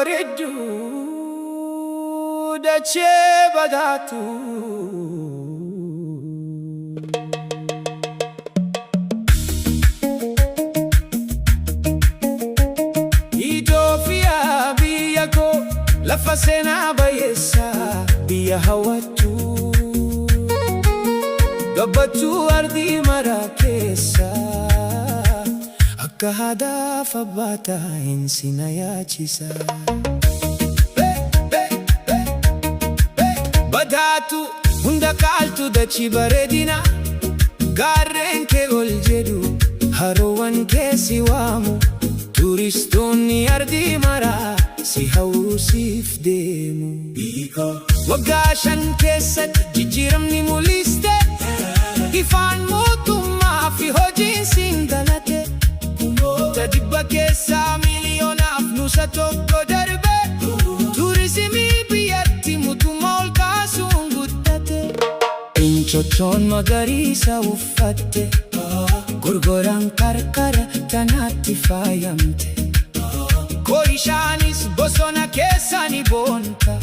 bareeddu dachee badhaatu. Itiyoophiyaa biyya koo lafa seenaa bayeessaa biyya hawwattu gabbattuu ardii maraa keessa akka aadaa fi abbaa ta'een si na yaachisa. Badhaatu hunda caaltu dachii bareedina gaarreen kee ol jedhu haroowwan kee si waamu turistoonni ardii maraa si hawwuuf deemu. Waggaa 5 keessatti jijjiiramni mul'iste ifaan mootummaa fi hojiin siin galate. Dhibba keessaa miiliyoonaaf nuusa tokko darbe turizimii biyyatti mootummaa ol kaasuun guddate. Inchochoon magariisa uffatte gorgoraan qarqara tanaatti faayamte. Koorishaanis bosona keessa ni boonta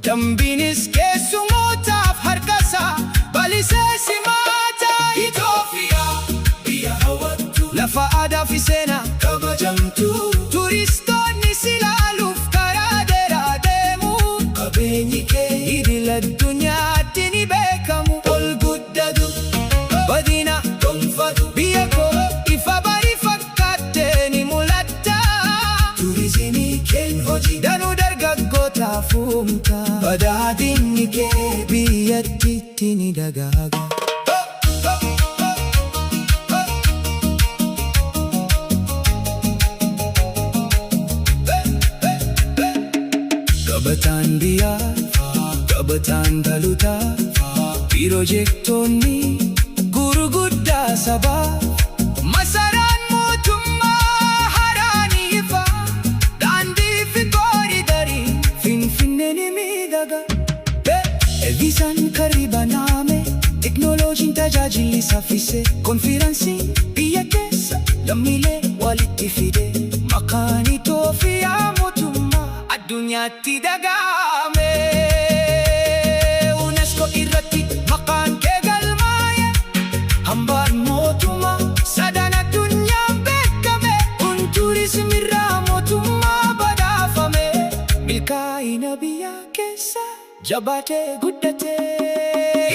dambiinis keessumootaaf harkasaa balisee simaata. Itiyoophiyaa biyya hawwattu lafa aadaa fi seenaa kabajamtu turistoonni si ilaaluuf karaa dheeraa deemu. Qabeenyi kee idil addunyaatti ni beekamu. Ol guddatu badina gonfatu biyya koo ifa barii fakkaattee ni mul'atta. Turizimii kee hojii danuu dargaggootaaf uumta. Badhaadhinni kee biyyattiitti ni dagaaga. Gabataan biyyaa, gabataan galuutaa, piroojeektoonni gurguddaa sabaa, masaraan mootummaa haraan ifa, daandii fi kooriidarii Finfinnee ni miidhaga. Eebbisaan karri banaame, teknooloojiin tajaajilli saffise, konfiraansiin biyya keessa lammiilee walitti fide. Maqaan Itiyoophiyaa mootummaa addunyaatti dagaame. UNESCO irratti maqaan kee galmaa'e, hambaan mootummaa sadan addunyaan beekame. Turizimiirraa mootummaa badhaafame. Milkaa'ina biyya keessa jabaatee guddate.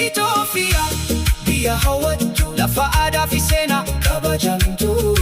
Itiyoophiyaa biyya hawwattu lafa aadaa fi seenaa kabajamtu.